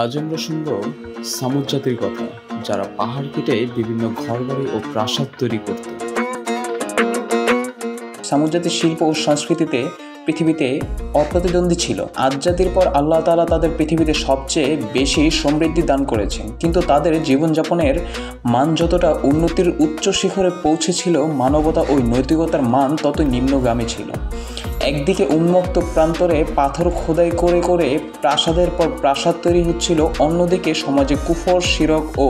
আজ আমরা শুনব সামুদ জাতির কথা, যারা পাহাড় কেটে বিভিন্ন ঘরবাড়ি ও প্রাসাদ তৈরি করত। সামুদ জাতির শিল্প ও সংস্কৃতিতে পৃথিবীতে অপ্রতিদ্বন্দ্বী ছিল। আদ জাতির পর আল্লাহ তাআলা তাদের পৃথিবীতে সবচেয়ে বেশি সমৃদ্ধি দান করেছেন, কিন্তু তাদের জীবনযাপনের মান যতটা উন্নতির উচ্চ শিখরে পৌঁছেছিল, মানবতা ও নৈতিকতার মান তত নিম্নগামী ছিল। একদিকে উন্মুক্ত প্রান্তরে পাথর খোদাই করে করে প্রাসাদের পর প্রাসাদ তৈরি হচ্ছিল, অন্যদিকে সমাজে কুফর, শিরক ও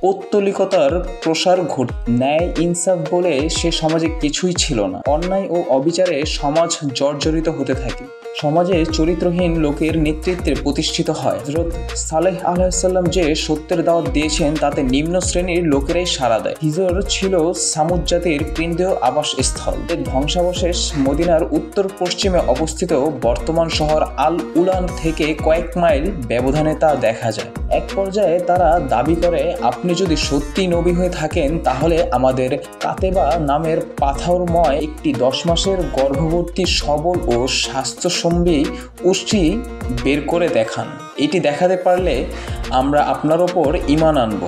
পৌত্তলিকতার প্রসার ঘট। ন্যায় ইনসাফ বলে সে সমাজে কিছুই ছিল না। অন্যায় ও অবিচারে সমাজ জর্জরিত হতে থাকে। সমাজে চরিত্রহীন লোকের নেতৃত্বে প্রতিষ্ঠিত হয়। হযরত সালেহ আলাইহিসসালাম যে সত্যের দাওয়াত দিয়েছেন, তাতে নিম্ন শ্রেণীর লোকেরাই সাড়া দেয়। হিজর ছিল সামুদ জাতির কেন্দ্রীয় আবাসস্থল। এর ধ্বংসাবশেষ মদিনার উত্তর পশ্চিমে অবস্থিত বর্তমান শহর আল উলান থেকে কয়েক মাইল ব্যবধানে তা দেখা যায়। এক পর্যায়ে তারা দাবি করে, আপনি যদি সত্যি নবী হয়ে থাকেন, তাহলে আমাদের কাতেবা নামের পাথরময় একটি 10 মাসের গর্ভবতী সবল ও স্বাস্থ্যসম্বী উষ্ট্রি বের করে দেখান। এটি দেখাতে পারলে আমরা আপনার ওপর ঈমান আনব।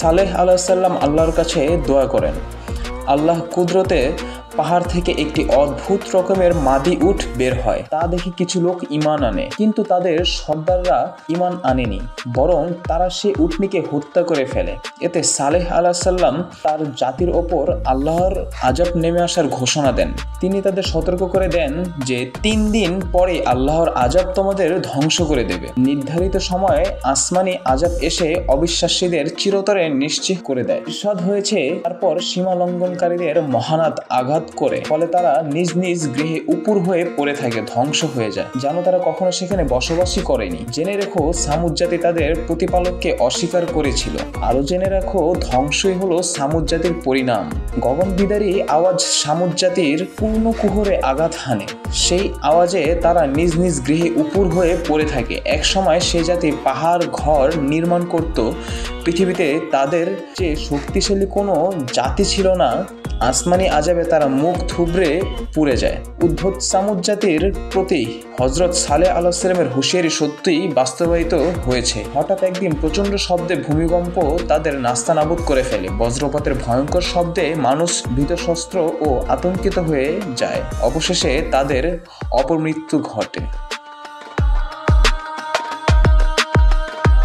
সালেহ আলাইহিসসালাম আল্লাহর কাছে দোয়া করেন। আল্লাহ কুদরতে পাহাড় থেকে একটি অদ্ভুত রকমের মাদি উট বের হয়। তা দেখে কিছু লোক ঈমান আনে, কিন্তু তাদের সর্দাররা ঈমান আনেনি, বরং তারা সে উটনিকে হত্যা করে ফেলে। এতে সালেহ আলাইহিসসালাম তার জাতির ওপর আল্লাহর আযাব নেমে আসার ঘোষণা দেন। তিনি তাদের সতর্ক করে দেন যে 3 দিন পরে আল্লাহর আযাব তোমাদের ধ্বংস করে দেবে। নির্ধারিত সময়ে আসমানি আযাব এসে অবিশ্বাসীদের চিরতরে নিশ্চিত করে দেয়। ইরশাদ হয়েছে, তারপর সীমা লঙ্ঘনকারীদের মহানাদ আঘাত করে, ফলে তারা নিজ নিজ গৃহে উপুর হয়ে পড়ে থাকে, ধ্বংস হয়ে যায়, যেন তারা কখনো সেখানে বসবাসই করেনি। জেনে রেখো, সামুদ জাতি তাদের প্রতিপালককে অস্বীকার করেছিল। আরো জেনে রাখো, ধ্বংসই হলো সামুদ জাতির পরিণাম। গগনবিদারী আওয়াজ সামুদ জাতির পূর্ণ কুহরে আঘাত হানে। সেই আওয়াজে তারা নিজ নিজ গৃহে উপুর হয়ে পড়ে থাকে। এক সময় সে জাতি পাহাড় ঘর নির্মাণ করত। পৃথিবীতে তাদের যে শক্তিশালী কোনো জাতি ছিল না। আসমানি আযাবে তারা মুখ থুবড়ে পুড়ে যায়। উদ্ধত সামুদ জাতির প্রতি হযরত সালেহ আলাইহিসসালামের হুঁশিয়ারি সত্যিই বাস্তবায়িত হয়েছে। হঠাৎ একদিন প্রচণ্ড শব্দে ভূমিকম্প তাদের নাস্তানাবুদ করে ফেলে। বজ্রপাতের ভয়ঙ্কর শব্দে মানুষ ভীতসন্ত্রস্ত ও আতঙ্কিত হয়ে যায়। অবশেষে তাদের অপমৃত্যু ঘটে।